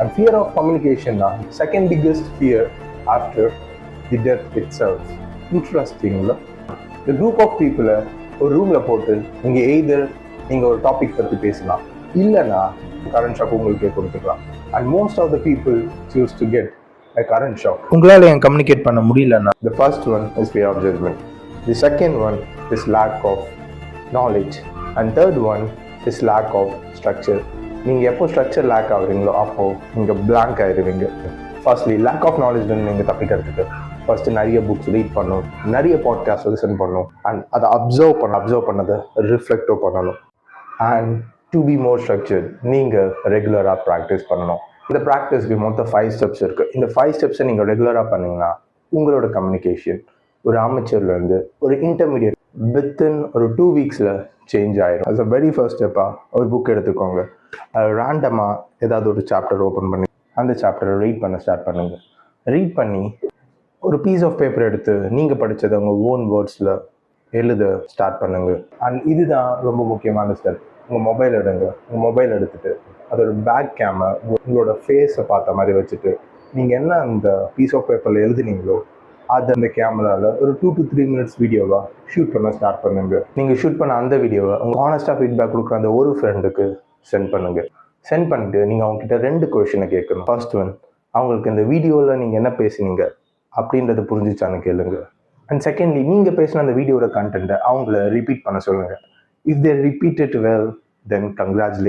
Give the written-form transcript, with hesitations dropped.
And fear of communication na second biggest fear after the death itself. Interesting, the group of people ஒரு ரூம்ல போட்டு நீங்க either நீங்க ஒரு டாபிக் பத்தி பேசலாம், இல்லைன்னா கரண்ட் ஷாக் உங்களுக்கு கொடுத்துக்கலாம். And most of the people choose to get a current shock. உங்களால ஏன் கம்யூனிகேட் பண்ண முடியலன்னா, the first one is fear of judgment, the second one is lack of knowledge, and third one is lack of structure. நீங்க எப்போ structure lakh ஆகுறீங்களோ அப்போ நீங்க blank ஆயிடுவீங்க. Firstly lack of knowledge நீங்க தப்பிக்கிறதுக்கு ஃபர்ஸ்ட் நிறைய புக்ஸ் ரீட் பண்ணணும், நிறைய பாட்காஸ்ட் லிசன் பண்ணணும், அண்ட் அதை அப்சர்வ் பண்ணதை ரிஃப்ளெக்டோ பண்ணணும். And to be more structured நீங்கள் ரெகுலராக ப்ராக்டிஸ் பண்ணணும். இந்த ப்ராக்டிஸ்க்கு மொத்தம் 5 ஸ்டெப்ஸ் இருக்குது. இந்த 5 ஸ்டெப்ஸை நீங்கள் ரெகுலராக பண்ணிங்கன்னா உங்களோட கம்யூனிகேஷன் ஒரு அமெச்சர்லேருந்து ஒரு இன்டர்மீடியட் வித்தின் ஒரு 2 வீக்ஸில் சேஞ்ச் ஆகிடும். அது வெரி ஃபர்ஸ்ட் ஸ்டெப்பாக ஒரு புக் எடுத்துக்கோங்க. அது ரேண்டமாக ஏதாவது ஒரு சாப்டர் ஓப்பன் பண்ணி அந்த சாப்டரை ரீட் பண்ண ஸ்டார்ட் பண்ணுங்கள். ரீட் பண்ணி ஒரு பீஸ் ஆஃப் பேப்பர் எடுத்து நீங்கள் படித்ததை உங்கள் ஓன் வேர்ட்ஸில் எழுத ஸ்டார்ட் பண்ணுங்க. அண்ட் இதுதான் ரொம்ப முக்கியமான ஸ்டெப். உங்கள் மொபைல் எடுங்க. உங்கள் மொபைல் எடுத்துகிட்டு அதோட பேக் கேமரா உங்களோட ஃபேஸை பார்த்த மாதிரி வச்சுட்டு நீங்கள் என்ன அந்த பீஸ் ஆஃப் பேப்பரில் எழுதுனீங்களோ அது அந்த கேமராவில் ஒரு 2 to 3 minutes வீடியோவாக ஷூட் பண்ண ஸ்டார்ட் பண்ணுங்க. நீங்கள் ஷூட் பண்ண அந்த வீடியோவை உங்கள் ஹானஸ்டாக ஃபீட்பேக் கொடுக்குற அந்த ஒரு ஃப்ரெண்டுக்கு சென்ட் பண்ணுங்க. சென்ட் பண்ணிட்டு நீங்கள் அவங்ககிட்ட 2 கொஷினை கேட்கணும். ஃபர்ஸ்ட் ஒன், அவங்களுக்கு இந்த வீடியோவில் நீங்கள் என்ன பேசுனீங்க அப்படின்றத புரிஞ்சிச்சான்னு கேளுங்க. அண்ட் செகண்ட்லி, நீங்கள் பேசின அந்த வீடியோட கண்டென்ட்டை அவங்கள ரிப்பீட் பண்ண சொல்லுங்கள். If they repeat it well, then congratulation.